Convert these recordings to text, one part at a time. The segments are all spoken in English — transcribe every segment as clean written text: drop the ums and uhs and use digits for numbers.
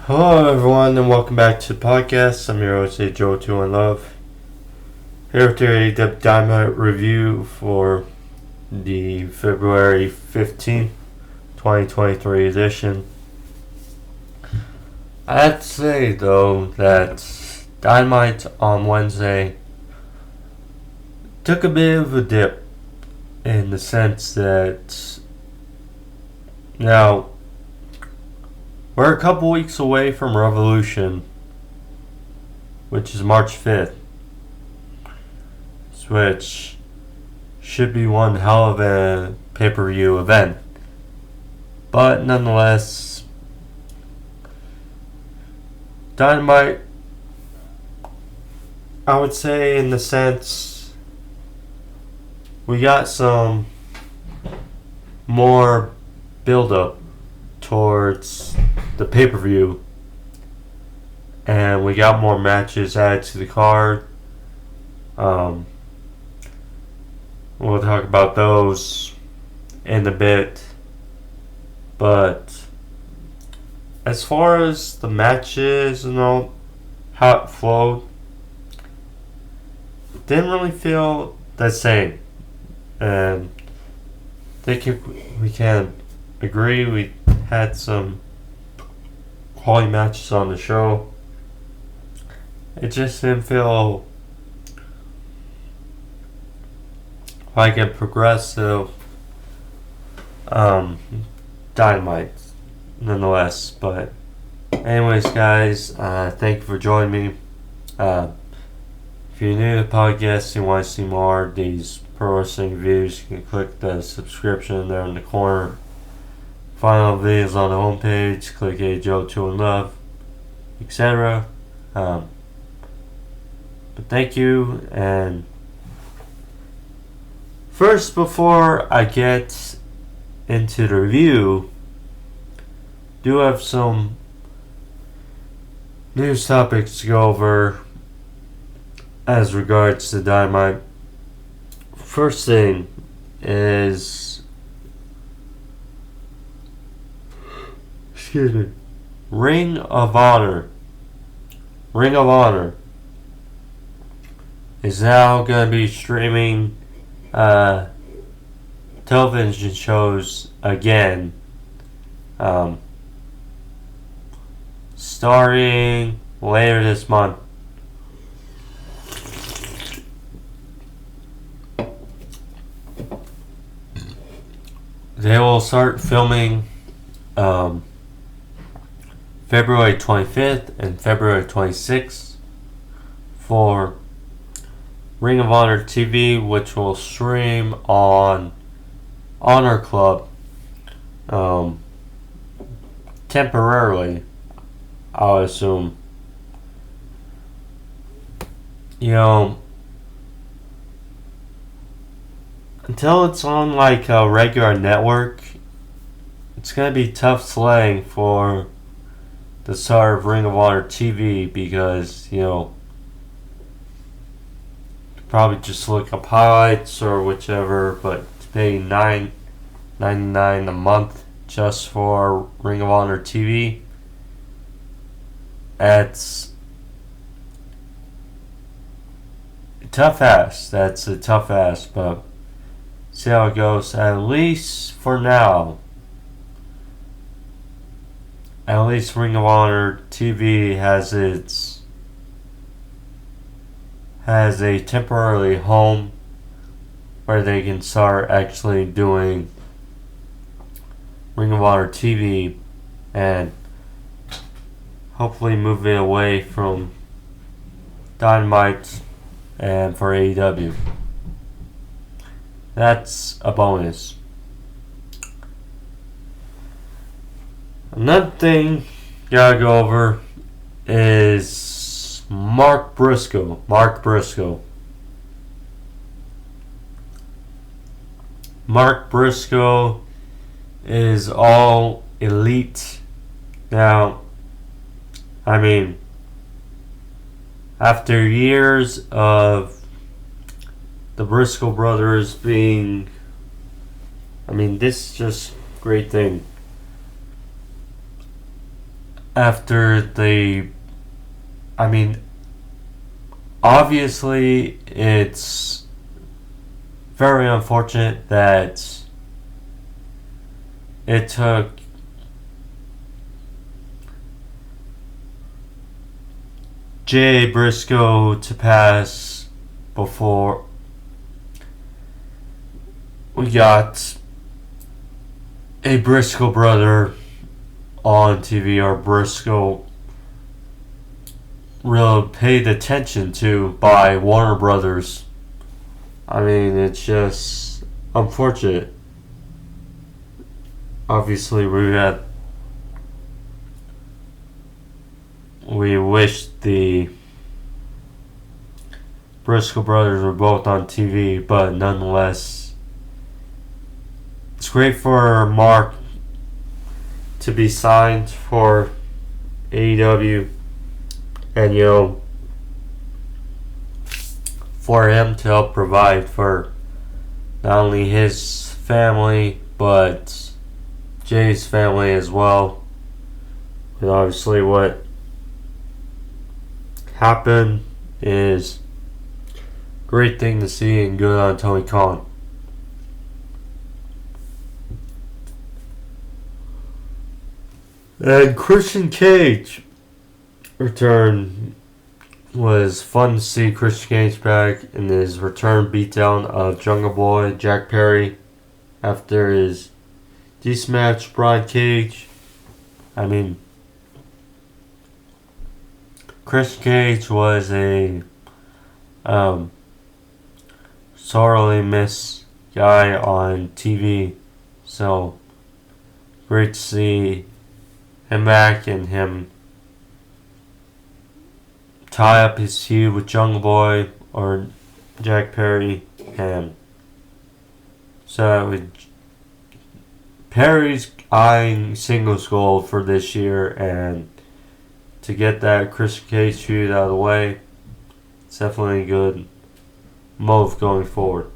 Hello everyone and welcome back to the podcast. I'm your host, Joe 2 in Love. Here with your AEW Dynamite review for the February 15th, 2023 edition. I have to say though that Dynamite on Wednesday took a bit of a dip in the sense that now we're a couple weeks away from Revolution, which is March 5th, which should be one hell of a pay-per-view event. But nonetheless, Dynamite, I would say in the sense, we got some more build-up towards the pay-per-view, and we got more matches added to the card. We'll talk about those in a bit, but as far as the matches and all, how it flowed, didn't really feel the same, and I think we can agree we had some quality matches on the show. It just didn't feel like a progressive Dynamite nonetheless. But anyways guys, thank you for joining me. If you're new to the podcast and you want to see more of these pro wrestling reviews, you can click the subscription there in the corner. Final videos on the homepage, click Joe 2 in Love, etc. But thank you, and first, before I get into the review, do have some news topics to go over as regards to Dynamite. First thing is, Ring of Honor is now going to be streaming television shows again, starting later this month. They will start filming February 25th and February 26th for Ring of Honor TV, which will stream on Honor Club temporarily, I'll assume. Until it's on like a regular network, it's going to be tough sledding for the start of Ring of Honor TV, because probably just look up highlights or whichever, but to pay $9.99 a month just for Ring of Honor TV, that's a tough ask. That's a tough ask, but see how it goes. At least for now, at least Ring of Honor TV has a temporary home where they can start actually doing Ring of Honor TV and hopefully move it away from Dynamite and for AEW. That's a bonus. Another thing gotta go over is Mark Briscoe. Mark Briscoe is all elite. Now, I mean, after years of the Briscoe brothers being, this is just a great thing. after they, I mean, obviously it's very unfortunate that it took Jay Briscoe to pass before we got a Briscoe brother on TV, or Briscoe really paid attention to by Warner Brothers. I mean, it's just unfortunate. Obviously, we wish the Briscoe brothers were both on TV, but nonetheless, it's great for Mark to be signed for AEW, and for him to help provide for not only his family but Jay's family as well. And obviously what happened is a great thing to see, and good on Tony Khan. And Christian Cage return. Was fun to see Christian Cage back in his return beatdown of Jungle Boy Jack Perry after his decent match Brian Cage. I mean, Christian Cage was a sorely missed guy on TV, so great to see him back and him tie up his feud with Jungle Boy or Jack Perry, and so Perry's eyeing singles gold for this year, and to get that Christian Cage feud out of the way, it's definitely a good move going forward.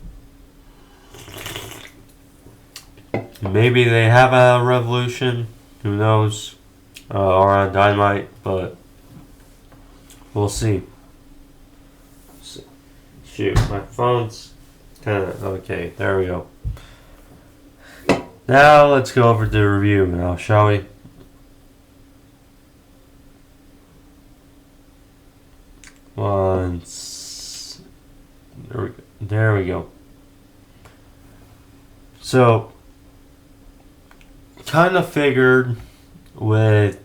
Maybe they have a Revolution, who knows, or on Dynamite, but we'll see. Shoot, my phone's kind of okay. There we go. Now let's go over to the review now, shall we? There we go. So, kind of figured with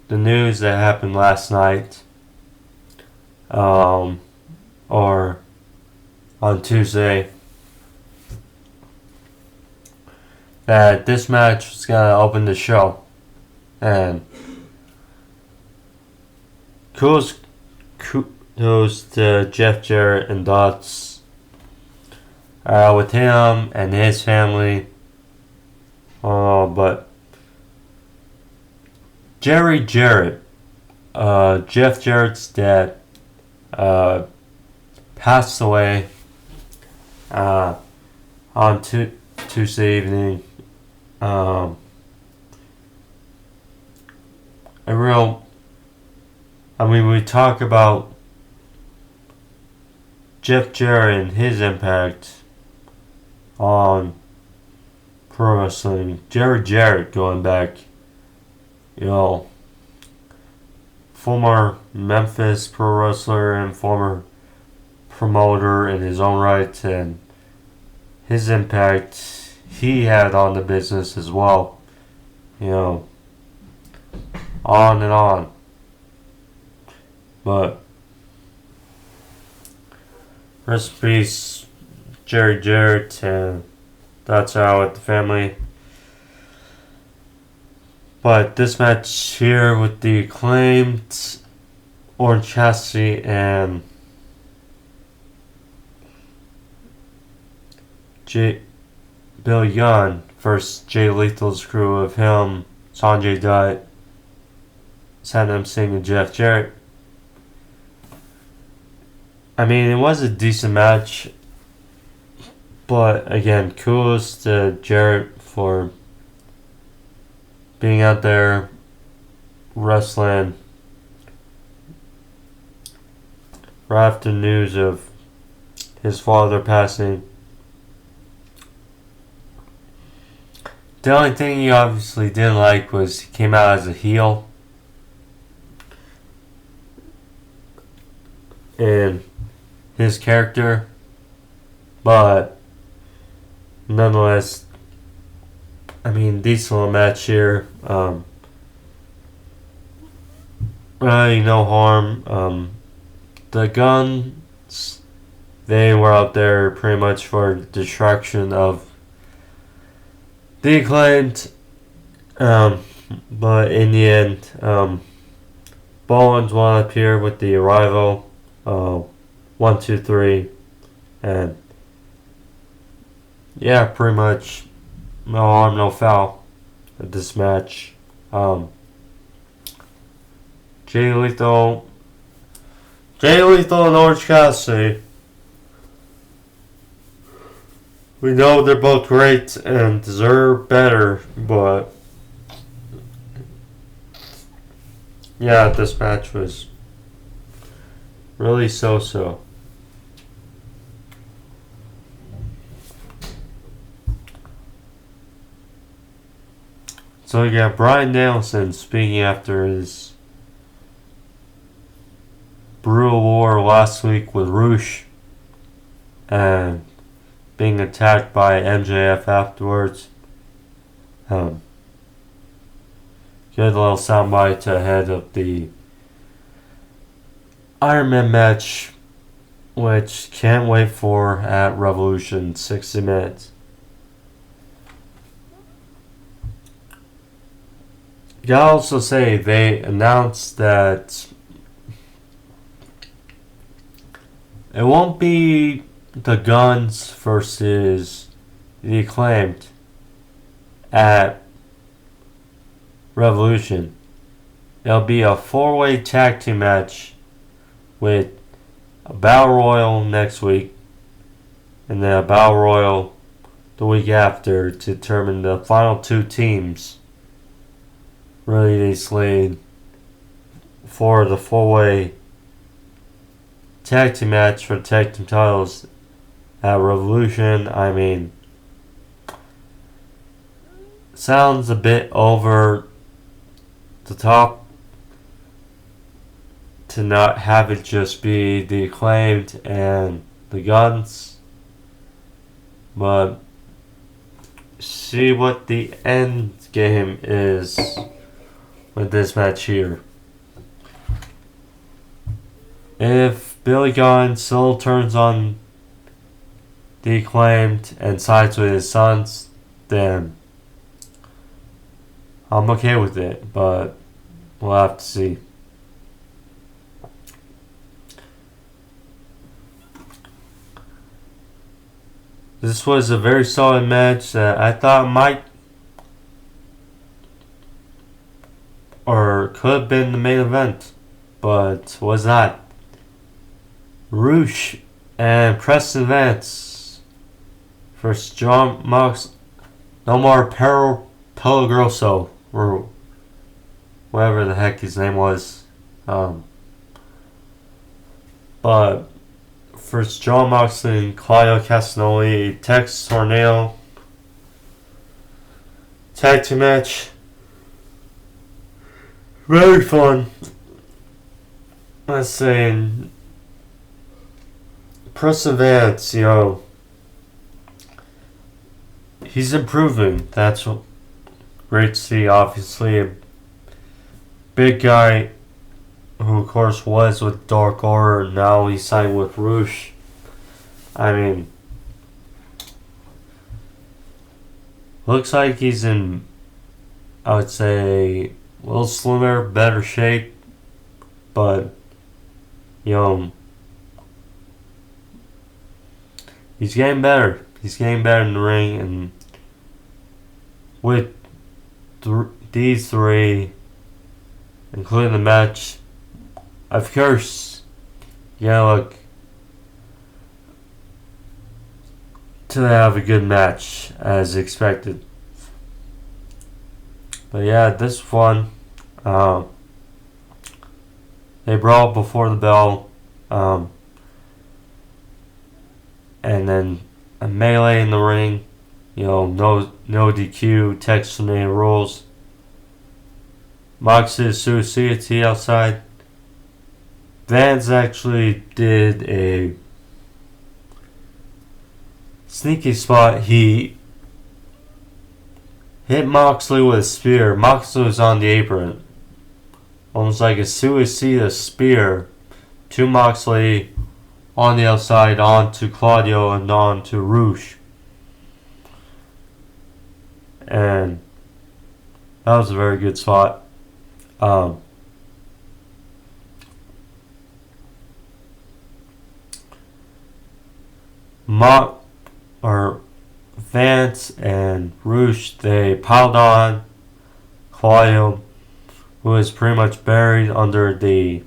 the news that happened last night, or on Tuesday, that this match was going to open the show. And kudos to Jeff Jarrett and Dots with him and his family. But Jerry Jarrett, Jeff Jarrett's dad, passed away on Tuesday evening. We talk about Jeff Jarrett and his impact on pro wrestling. Jerry Jarrett, going back, former Memphis pro wrestler and former promoter in his own right, and his impact he had on the business as well. On and on. But rest in peace, Jerry Jarrett, and that's out with the family. But this match here with the acclaimed Orange Cassidy and Bill Young versus Jay Lethal's crew of him, Sanjay Dutt, Satnam Singh, and Jeff Jarrett. I mean, it was a decent match, but again, kudos to Jarrett for being out there wrestling right after news of his father passing. The only thing he obviously didn't like was he came out as a heel. In his character. But nonetheless, I mean, decent little match here. Really no harm. The Guns, they were out there pretty much for distraction of the Acclaimed. But in the end, Bowens won up here with the Arrival. 1, 2, 3. And yeah, pretty much no harm, no foul at this match. Jay Lethal and Orange Cassidy. We know they're both great and deserve better, but yeah, this match was really so-so. So you got Bryan Danielson speaking after his brutal war last week with Roosh and being attacked by MJF afterwards. Good little soundbite ahead of the Iron Man match, which can't wait for at Revolution 60 minutes. Gotta also say they announced that it won't be the Guns versus the Acclaimed at Revolution. It'll be a 4-way tag team match with a Battle Royal next week and then a Battle Royal the week after to determine the final 2 teams really slated for the 4-way tag team match for the tag team titles at Revolution. I mean, sounds a bit over the top to not have it just be the Acclaimed and the Guns, but see what the end game is with this match here. If Billy Gunn still turns on the Acclaimed and sides with his sons, then I'm okay with it, but we'll have to see. This was a very solid match that I thought might or could have been the main event, but was not. Roosh and Preston Vance versus John Mox, no more Pelagroso, or whatever the heck his name was. But first, John Moxley and Claudio Castagnoli, Texas Tornado tag team match. Very fun. Let's say Preston Vance, he's improving. That's great to see. Obviously, a big guy who, of course, was with Dark Order, and now he's signed with Roosh. I mean, looks like he's in, I would say, a little slimmer, better shape, but, he's getting better. He's getting better in the ring, and with these 3, including the match, of course, look to have a good match as expected. But yeah, this was fun. They brawl before the bell. And then a melee in the ring. No DQ, Texas Tornado rules. Moxley Suicide outside. Vance actually did a sneaky spot. He hit Moxley with a spear. Moxley was on the apron. Almost like a suicide spear to Moxley on the outside, on to Claudio, and on to Roosh. And that was a very good spot. Vance and Roosh, they piled on Claudio, who was pretty much buried under the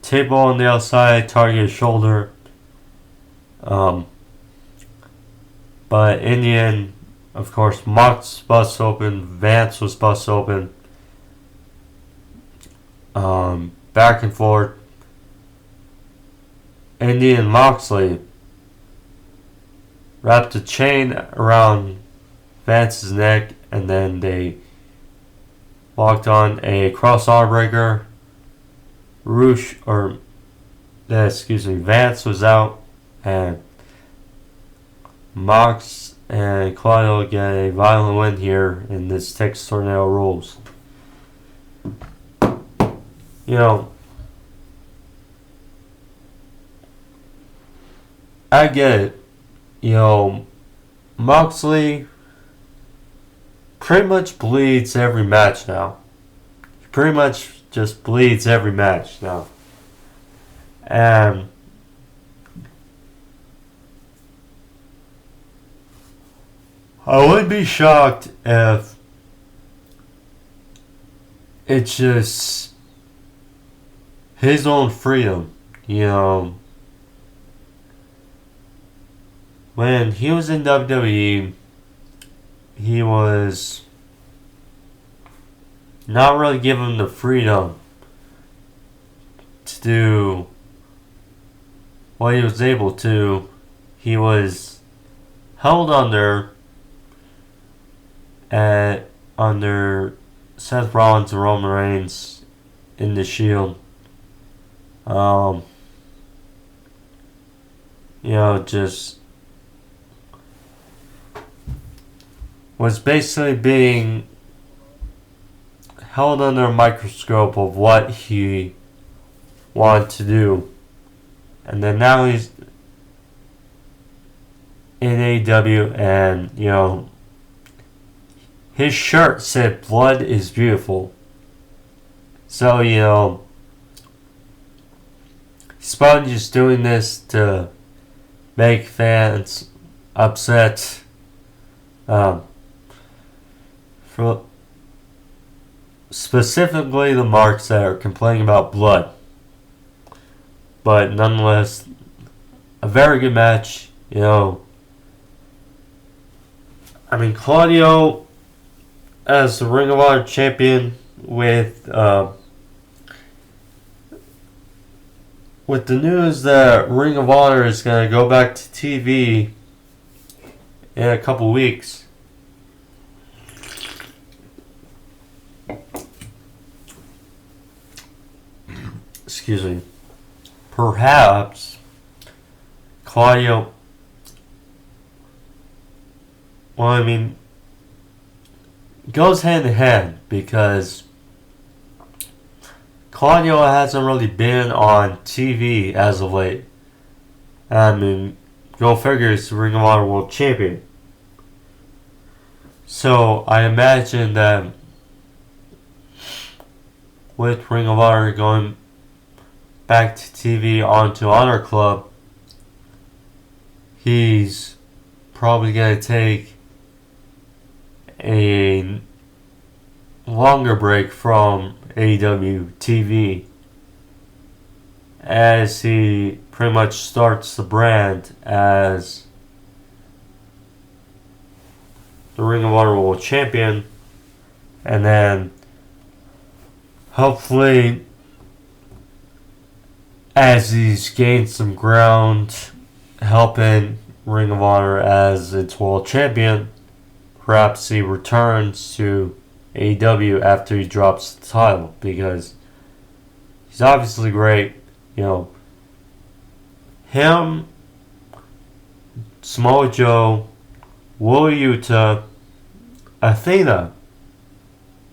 table on the outside, targeted shoulder. But in the end, of course, Mox busts open, Vance was busted open. Back and forth. Indian Moxley wrapped a chain around Vance's neck, and then they locked on a cross arm breaker. Vance was out, and Mox and Claudio get a violent win here in this Texas Tornado rules. I get it. Moxley pretty much bleeds every match now. He pretty much just bleeds every match now. And I wouldn't be shocked if it's just his own freedom, When he was in WWE, he was not really given the freedom to do what he was able to. He was held under Seth Rollins and Roman Reigns in the Shield. Just was basically being held under a microscope of what he wanted to do. And then now he's in AEW, and his shirt said "Blood is beautiful." So he's probably just doing this to make fans upset. For specifically the marks that are complaining about blood. But nonetheless, a very good match. Claudio as the Ring of Honor champion with the news that Ring of Honor is going to go back to TV in a couple weeks. Excuse me. Perhaps Claudio. Goes hand in hand because Claudio hasn't really been on TV as of late. Go figure, he's the Ring of Honor World Champion. So I imagine that with Ring of Honor going back to TV onto Honor Club, he's probably going to take a longer break from AEW TV as he pretty much starts the brand as the Ring of Honor World Champion, and then hopefully as he's gained some ground, helping Ring of Honor as its world champion. Perhaps he returns to AEW after he drops the title, because he's obviously great. You know, him, Samoa Joe, Willa Yuta, Athena.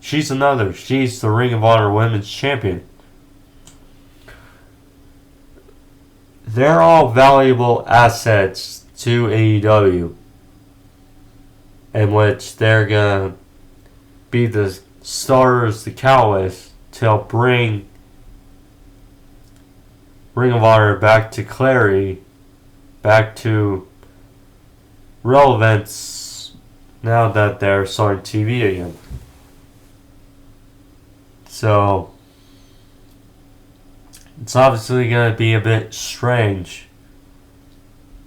She's the Ring of Honor Women's Champion. They're all valuable assets to AEW, in which they're going to be the starters, the catalyst to help bring Ring of Honor back to clarity, back to relevance, now that they're starting TV again. So, it's obviously going to be a bit strange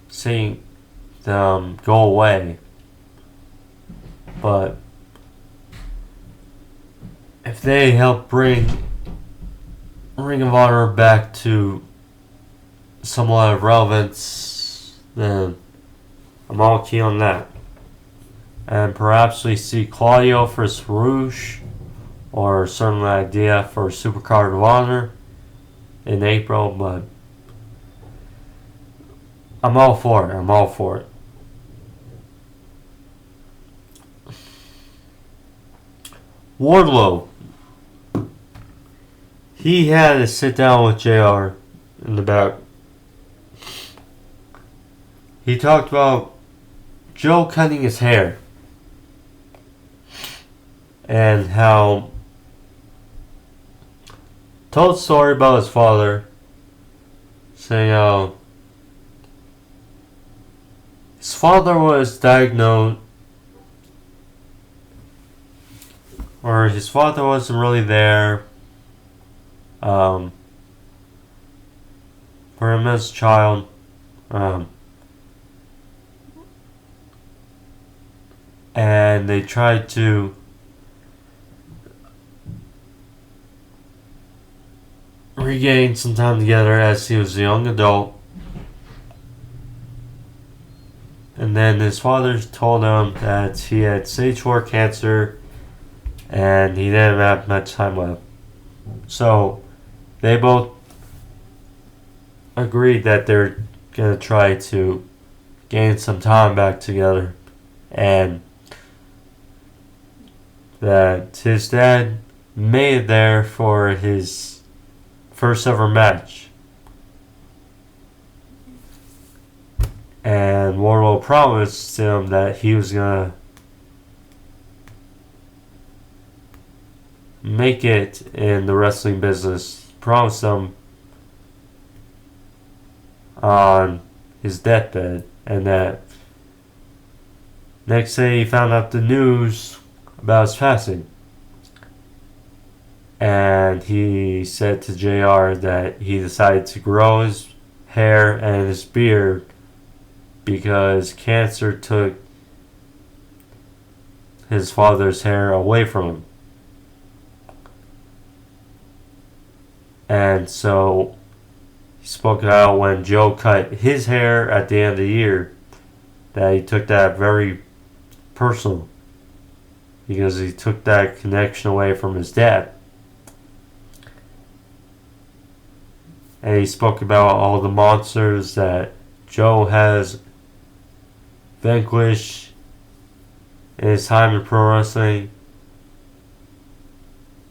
seeing them go away. But if they help bring Ring of Honor back to somewhat of relevance, then I'm all key on that. And perhaps we see Claudio for Rouge, or certainly an idea for Supercard of Honor in April, but I'm all for it. Wardlow. He had to sit down with JR in the back. He talked about Joe cutting his hair and how told a story about his father, saying how his father was diagnosed, or his father wasn't really there for him as a child. And they tried to regain some time together as he was a young adult. And then his father told him that he had stage 4 cancer and he didn't have much time left. So they both agreed that they're going to try to gain some time back together, and that his dad made it there for his first ever match. And Wardlow promised him that he was going to make it in the wrestling business. Promised him on his deathbed. And that next day he found out the news about his passing. And he said to JR that he decided to grow his hair and his beard because cancer took his father's hair away from him. And so he spoke out when Joe cut his hair at the end of the year, that he took that very personal, because he took that connection away from his dad. And he spoke about all the monsters that Joe has vanquished in his time in pro wrestling.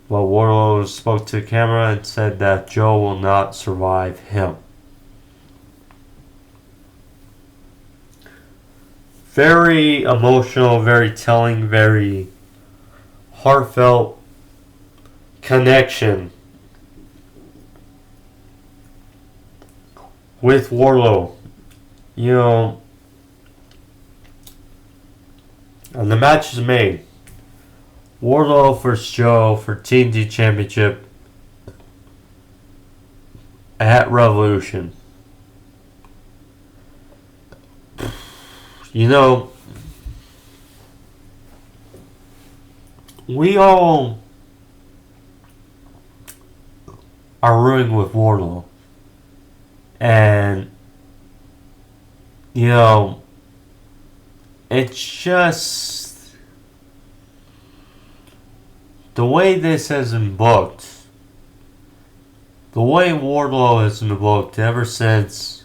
Well, Wardlow spoke to the camera and said that Joe will not survive him. Very emotional, very telling, very heartfelt connection with Wardlow. You know, and the match is made. Wardlow vs. Joe for TNT Championship at Revolution. You know, we all are rooting with Wardlow. And, you know, it's just the way this has been booked, the way Wardlow has been booked ever since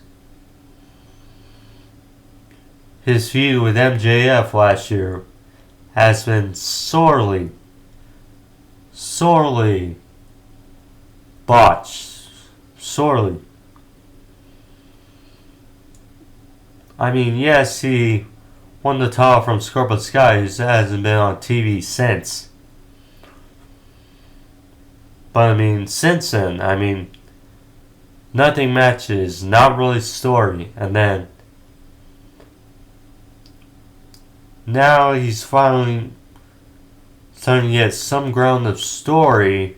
his feud with MJF last year has been sorely botched. Sorely. I mean, yes, he won the title from Scorpio Sky, who hasn't been on TV since. But I mean, since then, I mean, nothing matches, not really story. And then, now he's finally starting to get some ground of story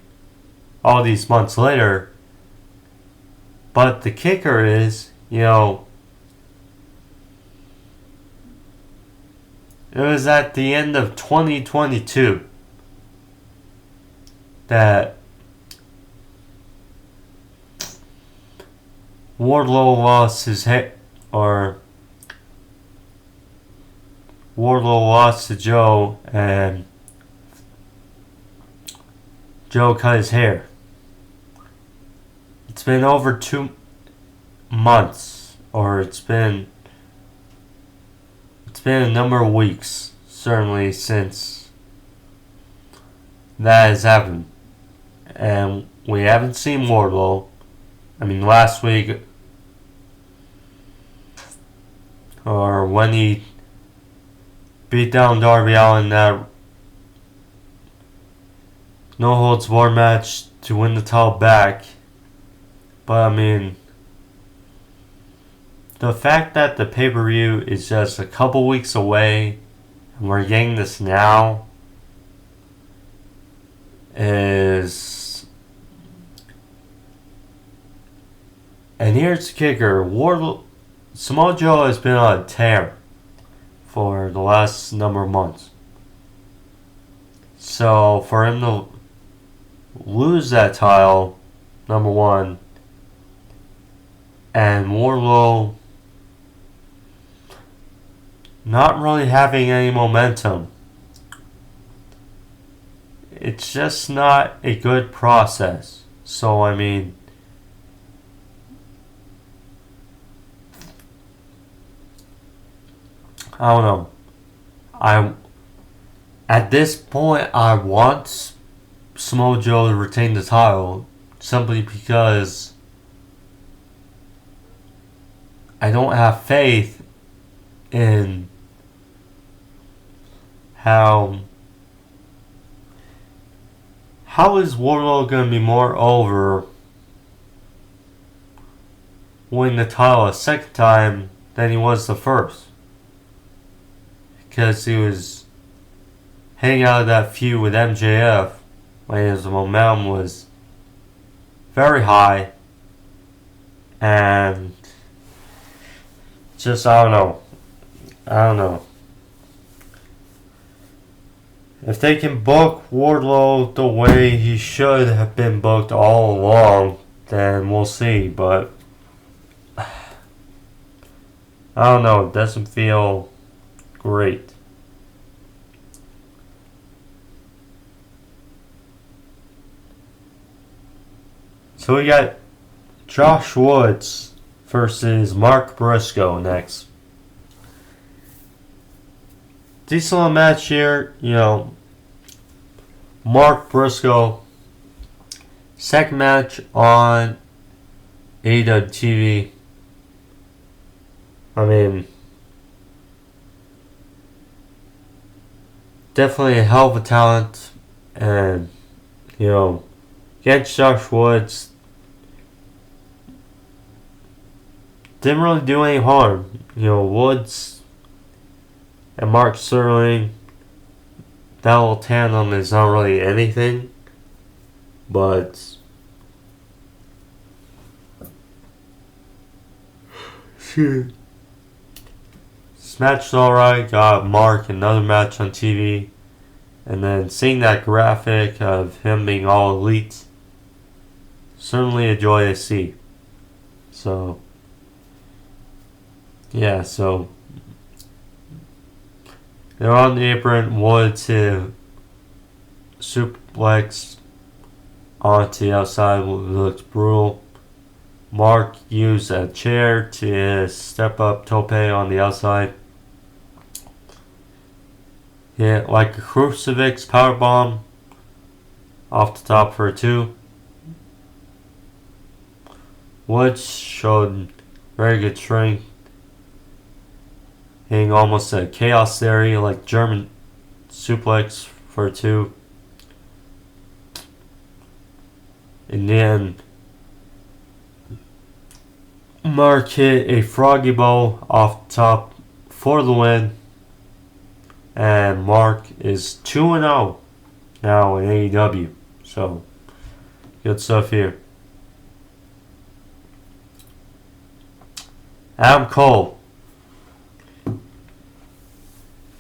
all these months later. But the kicker is, you know, it was at the end of 2022 that Wardlow lost his head, or Wardlow lost to Joe, and Joe cut his hair. It's been over 2 months, or it's been a number of weeks, certainly, since that has happened. And we haven't seen Wardlow. I mean, last week, or when he beat down Darby Allin in that no holds barred match to win the title back. But I mean, the fact that the pay-per-view is just a couple weeks away and we're getting this now is... And here's the kicker. Samoa Joe has been on a tear for the last number of months. So for him to lose that title, number one, and Wardlow not really having any momentum, it's just not a good process. So I mean, I don't know. At this point, I want Samoa Joe to retain the title simply because I don't have faith in how is Wardlow going to be more over winning the title a second time than he was the first? Because he was hanging out of that feud with MJF when his momentum was very high, and just I don't know. If they can book Wardlow the way he should have been booked all along, then we'll see. But I don't know. It doesn't feel great. So we got Josh Woods versus Mark Briscoe next. Decent little match here, you know. Mark Briscoe, second match on AEW TV. I mean, definitely a hell of a talent, and you know, against Josh Woods, didn't really do any harm. You know, Woods and Mark Sterling, that little tandem is not really anything, but this match is alright. Got Mark another match on TV, and then seeing that graphic of him being all elite, certainly a joy to see. So, yeah, so they're on the apron. Wood to suplex onto the outside. Looks brutal. Mark used a chair to step up Tope on the outside. Yeah, like a crucifix powerbomb off the top for a 2. Woods showed very good strength, hitting almost a chaos theory like German suplex for a 2. And then Mark hit a froggy bow off the top for the win. And Mark is 2-0 now in AEW. So, good stuff here. Adam Cole.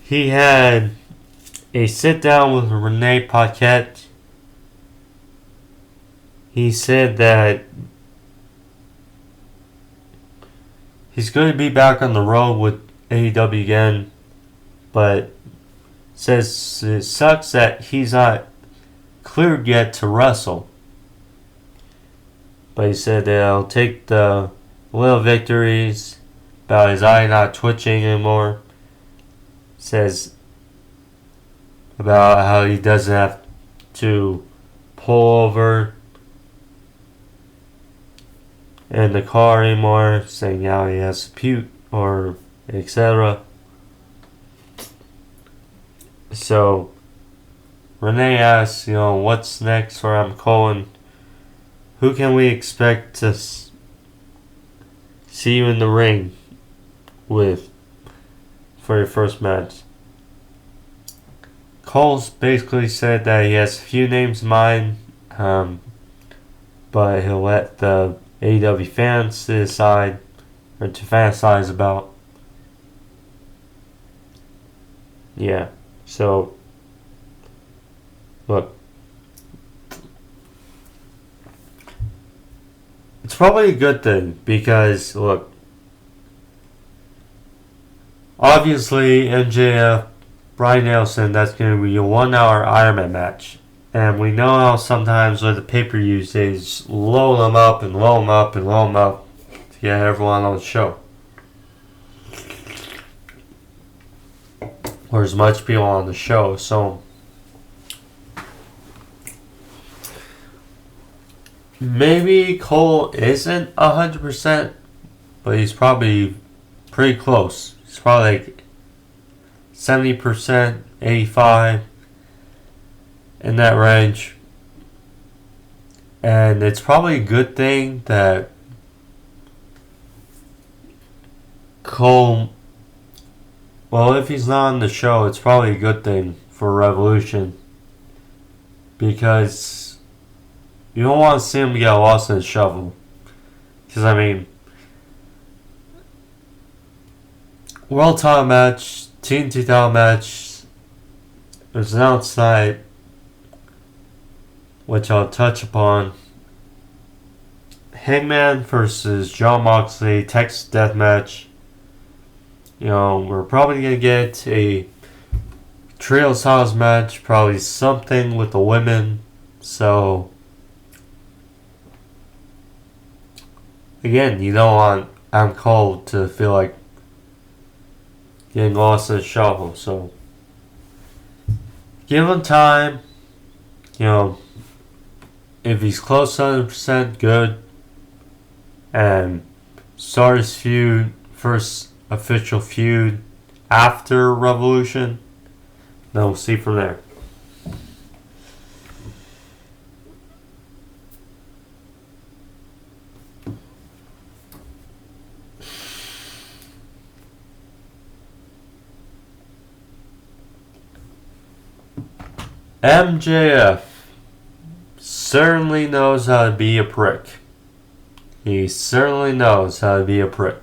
He had a sit down with Renee Paquette. He said that he's going to be back on the road with AEW again, but says it sucks that he's not cleared yet to wrestle. But he said that he'll take the little victories about his eye not twitching anymore. Says about how he doesn't have to pull over in the car anymore, saying how he has to puke or etc. So Renee asks, what's next for Adam Cole, and who can we expect to see you in the ring with for your first match? Cole's basically said that he has a few names in mind, but he'll let the AEW fans decide or to fantasize about. Yeah, so look, it's probably a good thing because, look, obviously MJF, Bryan Danielson, that's going to be a 1-hour Ironman match. And we know how sometimes with the pay-per-views they just load them up and load them up and load them up to get everyone on the show. Or as much people on the show. So maybe Cole isn't 100%, but he's probably pretty close. He's probably like 70%, 85%, in that range. And it's probably a good thing that Cole, well, if he's not on the show, it's probably a good thing for Revolution, because you don't want to see him get lost in the shuffle. Because, I mean, World title match, TNT title match, there's an outside, which I'll touch upon. Hangman versus John Moxley, Texas Death Match. We're probably going to get a Trio Styles match, probably something with the women. So, again, you don't want Adam Cole to feel like getting lost in the shuffle. So, give him time. If he's close to 100%, good. And start his feud, first official feud after Revolution. Then we'll see from there. MJF certainly knows how to be a prick. He certainly knows how to be a prick.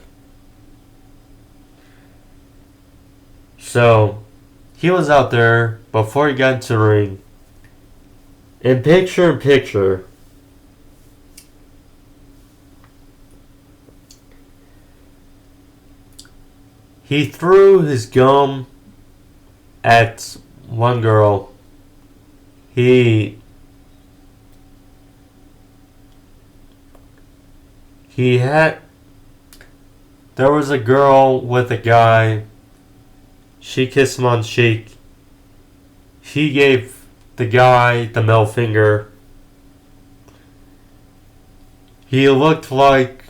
So, he was out there before he got into the ring. In picture He threw his gum at one girl. He had... There was a girl with a guy. She kissed him on the cheek. He gave the guy the middle finger. He looked like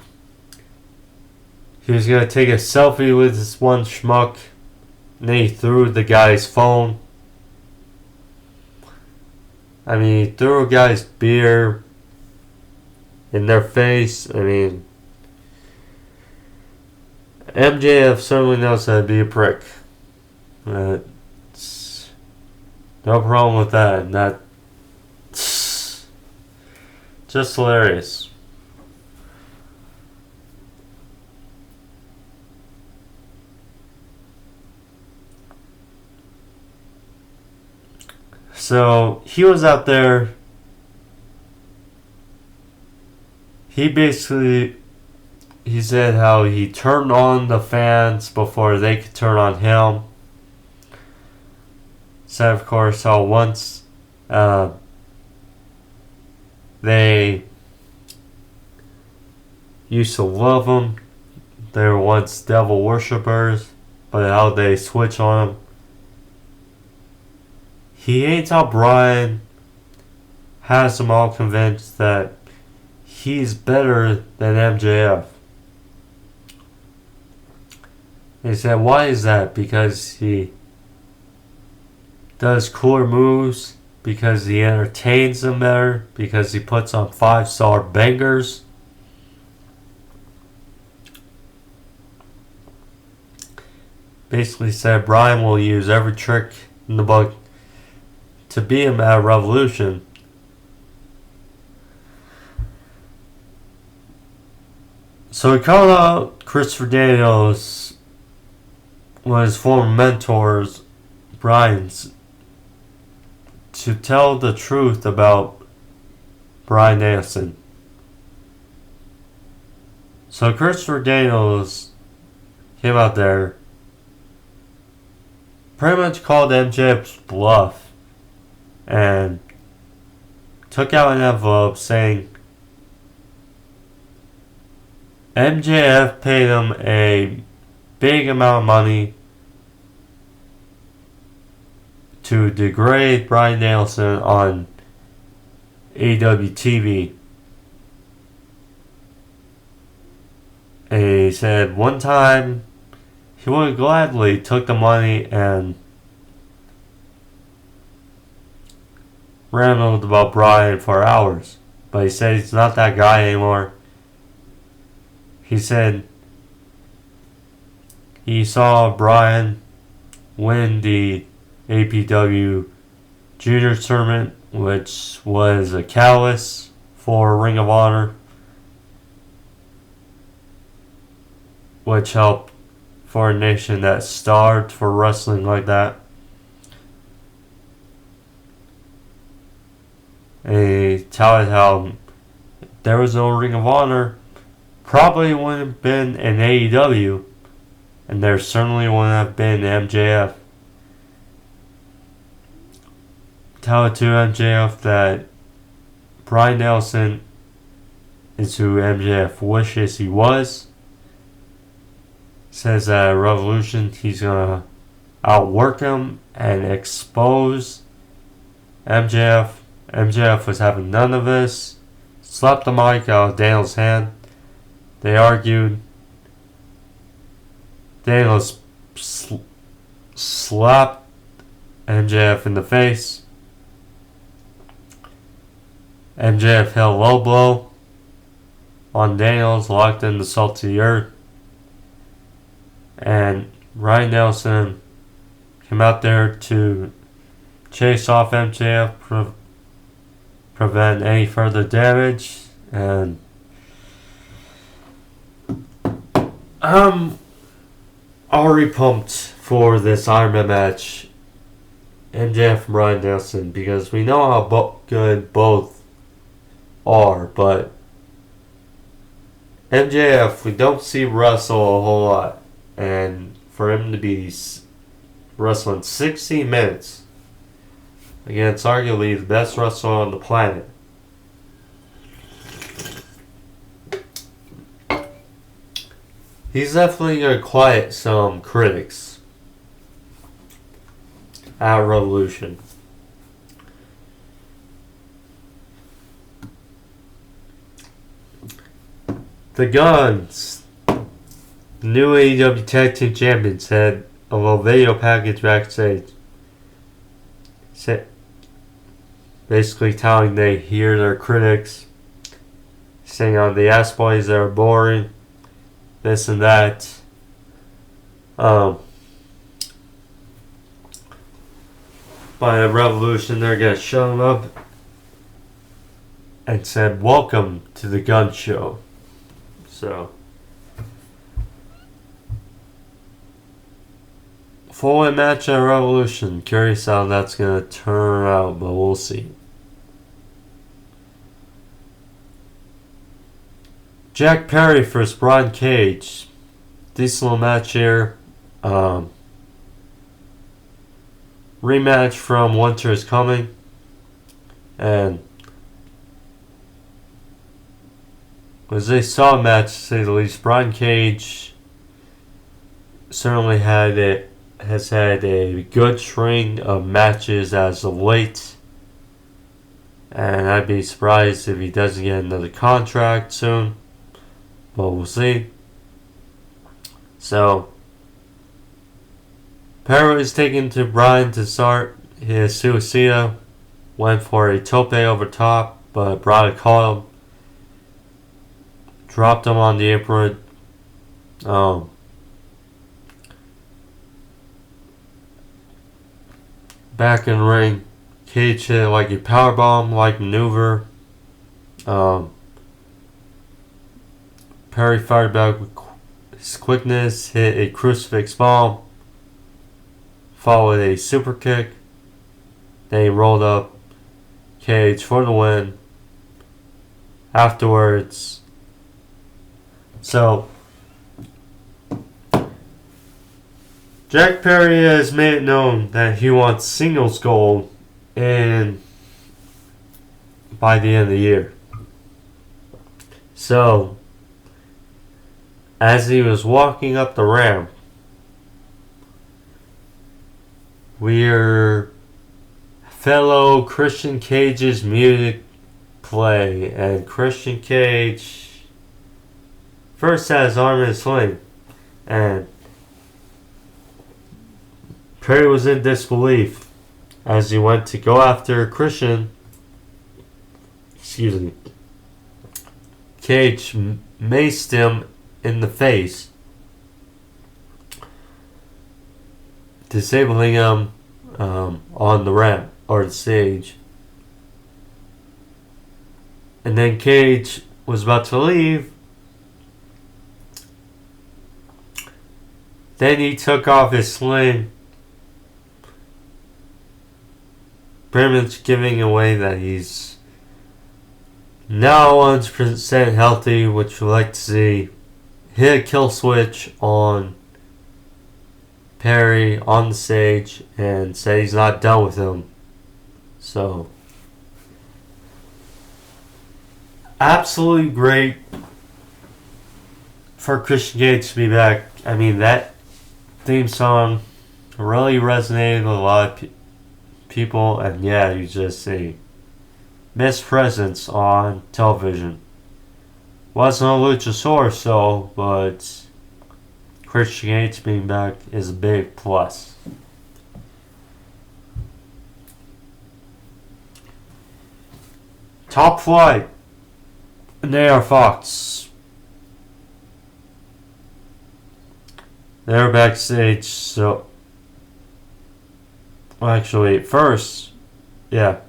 he was going to take a selfie with this one schmuck. And then he threw the guy's phone. I mean, he threw a guy's beer in their face. I mean, MJF certainly knows how to be a prick. No problem with that. And that's just hilarious. So he was out there. He said how he turned on the fans before they could turn on him. Said, of course, how once they used to love him. They were once devil worshippers, but how they switch on him. He hates how Brian has them all convinced that he's better than MJF. He said, why is that? Because he does cooler moves, because he entertains them better, because he puts on 5-star bangers. Basically said Brian will use every trick in the book to beat him at Revolution. So he called out Christopher Daniels, one of his former mentors, Brian's, to tell the truth about Bryan Danielson. So Christopher Daniels came out there, pretty much called MJF's bluff, and took out an envelope saying MJF paid him a big amount of money to degrade Bryan Danielson on AEW TV. And he said one time he would have gladly took the money and rambled about Bryan for hours. But he said he's not that guy anymore. He said he saw Bryan win the AEW Junior Tournament, which was a catalyst for Ring of Honor, which helped for a nation that starved for wrestling like that. And he touted how there was no Ring of Honor, probably wouldn't have been an AEW, and there certainly wouldn't have been MJF. Touted to MJF that Bryan Danielson is who MJF wishes he was. Says that at Revolution he's gonna outwork him and expose MJF. MJF was having none of this. Slapped the mic out of Daniel's hand. They argued. Daniels slapped MJF in the face. MJF held a low blow on Daniels, locked in the salt to the earth. And Bryan Danielson came out there to chase off MJF, prevent any further damage, and I'm already pumped for this Iron Man match, MJF and Bryan Danielson, because we know how good both are, but MJF we don't see wrestle a whole lot, and for him to be wrestling 60 minutes against arguably the best wrestler on the planet. He's definitely going to quiet some critics at Revolution. The Guns, new AEW Tag Team Champions, had a little video package backstage. Basically telling they hear their critics saying on the ass boys that are boring, this and that. By a Revolution, they're going to shut them up and said, "Welcome to the Gun Show." So, full match at Revolution. Curious how that's going to turn out, but we'll see. Jack Perry vs Brian Cage. Decent little match here. Rematch from Winter is Coming. And was a solid match to say the least. Brian Cage certainly has had a good string of matches as of late. And I'd be surprised if he doesn't get another contract soon. But we'll see. So, Perry was taken to Brian to start his suicida. Went for a tope over top, but Brian caught him. Dropped him on the apron. Back in the ring. Cage hit like a powerbomb-like maneuver. Perry fired back with his quickness, hit a crucifix bomb, followed a super kick. Then he rolled up Cage for the win. Afterwards, so Jack Perry has made it known that he wants singles gold by the end of the year. So, as he was walking up the ramp, we're fellow Christian Cage's music play, and Christian Cage first had his arm in a sling, and Perry was in disbelief as he went to go after Christian. Cage maced him in the face, disabling him on the ramp or the stage. And then Cage was about to leave. Then he took off his sling, pretty much giving away that he's now 100% healthy, which we like to see. Hit a kill switch on Perry on the stage and said he's not done with him. So, absolutely great for Christian Cage to be back. I mean, that theme song really resonated with a lot of people, and yeah, he's just a missed presence on television. Wasn't a Luchasaurus, but Christian Cage being back is a big plus. Top Flight and AR Fox. They're backstage, so actually first, yeah.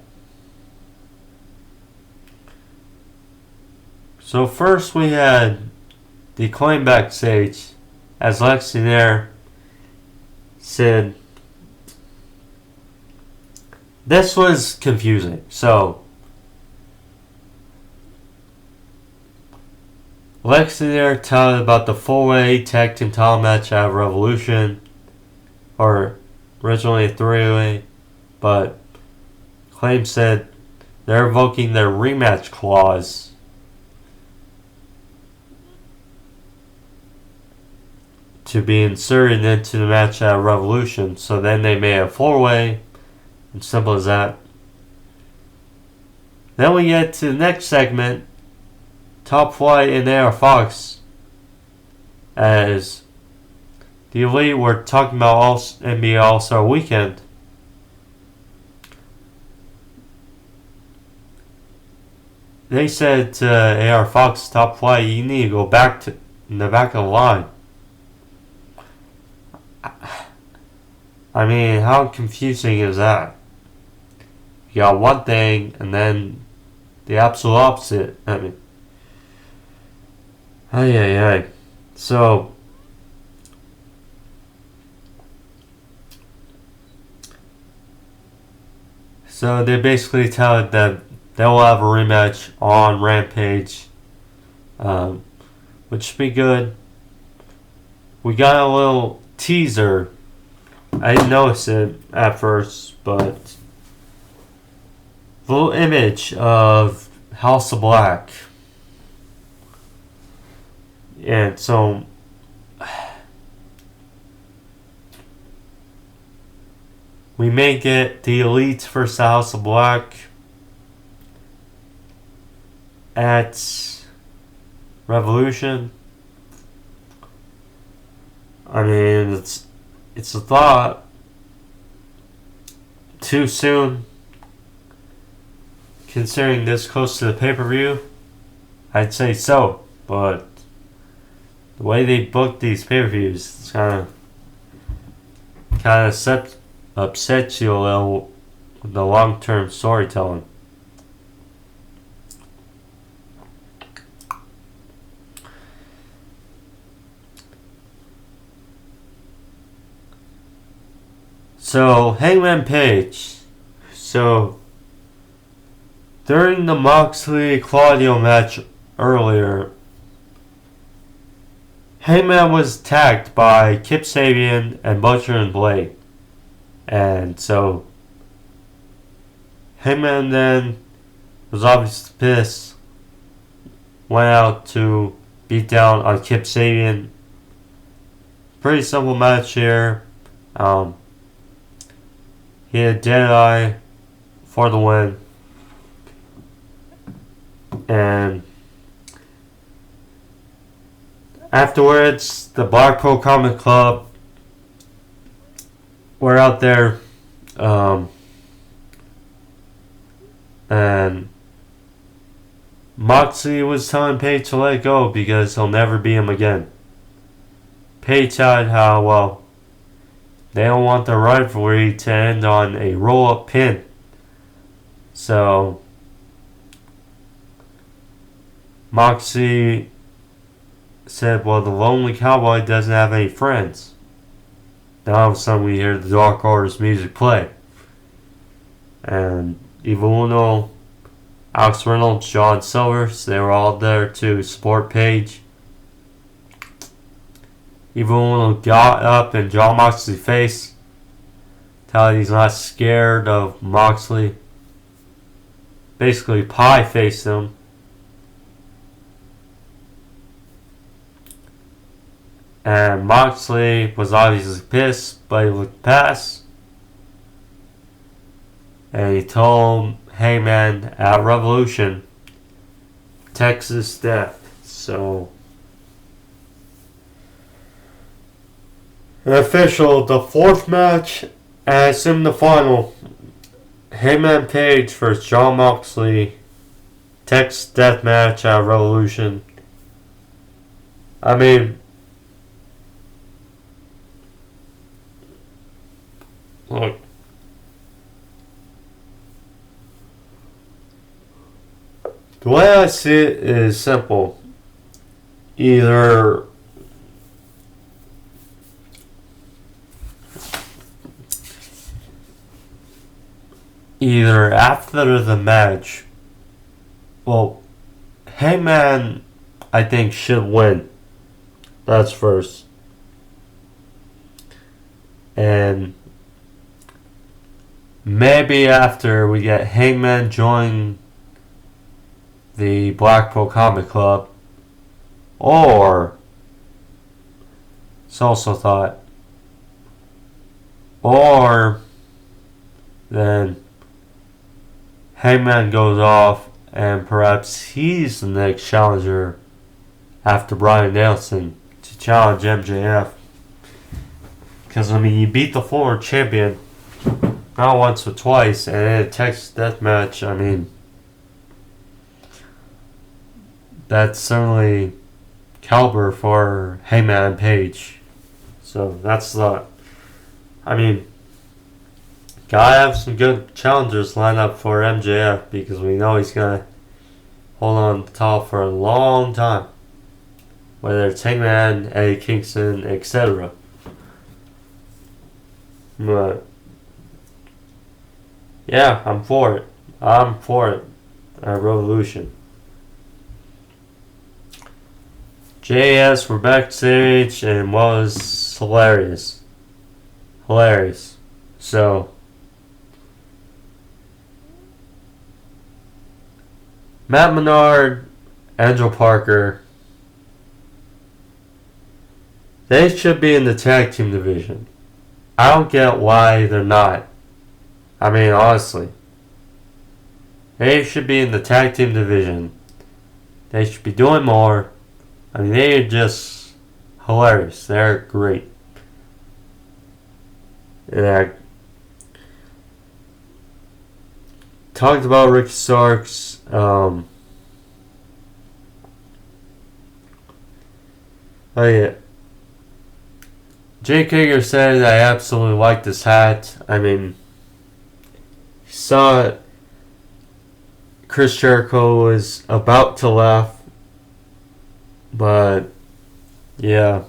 So first we had the Acclaimed backstage as Lexi there said this was confusing. So Lex and telling about the 4-way tag team title match at Revolution, or originally a 3-way, but Acclaimed said they're invoking their rematch clause to be inserted into the match at Revolution, so then they made a 4-way, and simple as that. Then we get to the next segment, Top Flight and AR Fox, as the Elite were talking about NBA All-Star Weekend. They said to AR Fox, Top Flight, you need to go back to in the back of the line. I mean, how confusing is that? You got one thing and then the absolute opposite. I mean, ay. So they basically tell it that they will have a rematch on Rampage, which should be good. We got a little teaser. I didn't notice it at first, but a little image of House of Black. And so we may get the Elite versus House of Black at Revolution. I mean, it's a thought. Too soon, considering this close to the pay-per-view. I'd say so, but the way they book these pay-per-views, it's kind of upsets you a little with the long-term storytelling. So, Hangman Page. So, during the Moxley Claudio match earlier, Hangman was attacked by Kip Sabian and Butcher and Blade. And so, Hangman then was obviously pissed, went out to beat down on Kip Sabian. Pretty simple match here. He had Deadeye for the win. And afterwards, the Blackpool Combat Club were out there. And Moxley was telling Page to let go because he'll never be him again. Page said how, well, they don't want the rivalry to end on a roll-up pin. So, Moxley said, well, the Lonely Cowboy doesn't have any friends. Now all of a sudden we hear the Dark Order's music play. And Evil Uno, Alex Reynolds, John Silvers, they were all there to support Page. Evil Uno got up in John Moxley's face, telling he's not scared of Moxley. Basically pie-faced him. And Moxley was obviously pissed, but he looked past. And he told Hangman at Revolution, Texas Death. So, official, the fourth match, and I assume the final, Hangman Page versus Jon Moxley, Texas Death match at Revolution. I mean, look, the way I see it is simple. Either after the match, well, Hangman I think, should win. That's first. And maybe after we get Hangman join the Blackpool Combat Club, or it's also thought, or then Hangman goes off and perhaps he's the next challenger after Bryan Danielson to challenge MJF. Because, I mean, you beat the former champion not once but twice, and in a Texas death match, I mean, that's certainly caliber for Hangman and Page. So that's the, I mean, gotta have some good challengers lined up for MJF because we know he's gonna hold on to top for a long time. Whether it's Hangman, Eddie Kingston, etc. But yeah, I'm for it. I'm for it. At Revolution. JS were backstage and was hilarious. Hilarious. So Matt Menard, Angel Parker, they should be in the tag team division. I don't get why they're not. I mean, honestly. They should be in the tag team division. They should be doing more. I mean, they are just hilarious. They're great. And I talked about Ricky Starks. Oh yeah. Jake Hager said, I absolutely like this hat. I mean, he saw it. Chris Jericho was about to laugh. But, yeah.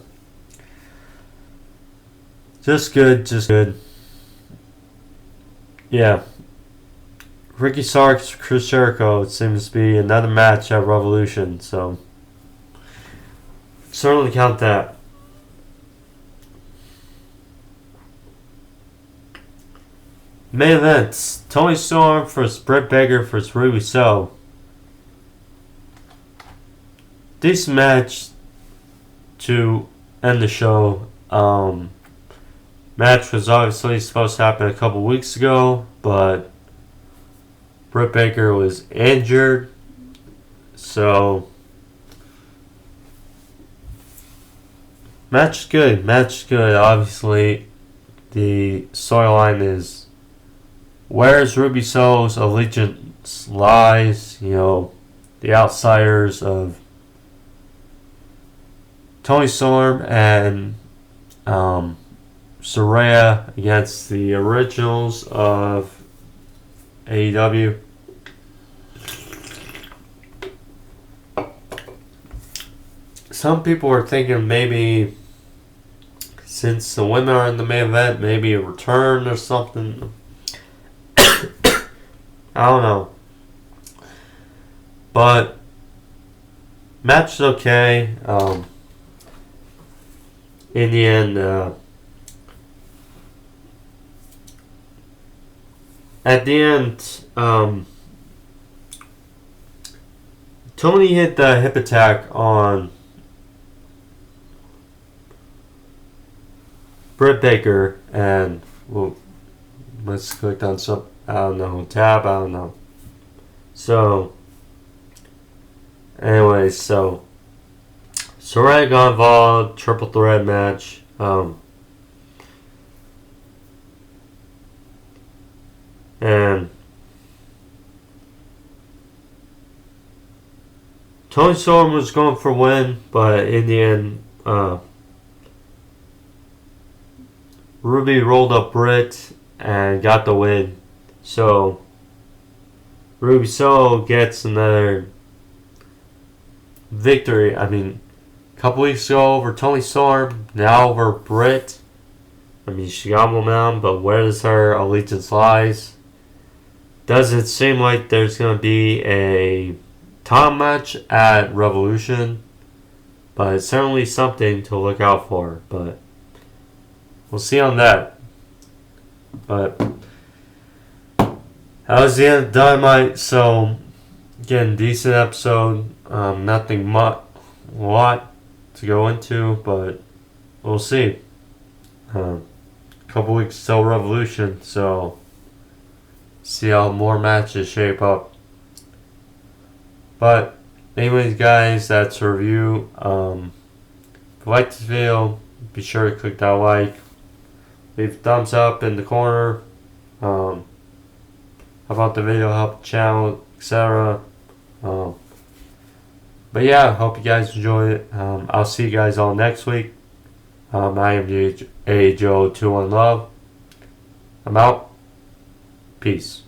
Just good, just good. Yeah. Ricky Starks, Chris Jericho, it seems to be another match at Revolution, so certainly count that. Main events: Toni Storm vs Britt Baker vs Ruby Soho. Decent match to end the show. Match was obviously supposed to happen a couple weeks ago, but Britt Baker was injured, so match is good. Match is good. Obviously, the storyline is where's Ruby Soho's allegiance lies. You know, the outsiders of Toni Storm and Saraya against the originals of AEW. Some people are thinking maybe since the women are in the main event, maybe a return or something. I don't know. But match is okay. In the end, at the end, Tony hit the hip attack on Britt Baker, and well, let's click on some, I don't know, tab, I don't know. So, anyways, so Saraya got involved, triple threat match. And Toni Storm was going for a win, but in the end, Ruby rolled up Britt and got the win. So Ruby Soho gets another victory. I mean, a couple weeks ago over Toni Storm, now over Britt. I mean, she got momentum, but where does her allegiance lies? Does it seem like there's going to be a title match at Revolution? But it's certainly something to look out for. But we'll see on that. But that was the end of Dynamite. So again, decent episode. Nothing much, a lot to go into, but we'll see. Couple weeks till Revolution, so see how more matches shape up. But anyways, guys, that's a review. If you like this video, be sure to click that like, leave a thumbs up in the corner. How about the video help the channel, etc. But yeah, hope you guys enjoy it. I'll see you guys all next week. I am the AEW 21 Love. I'm out. Peace.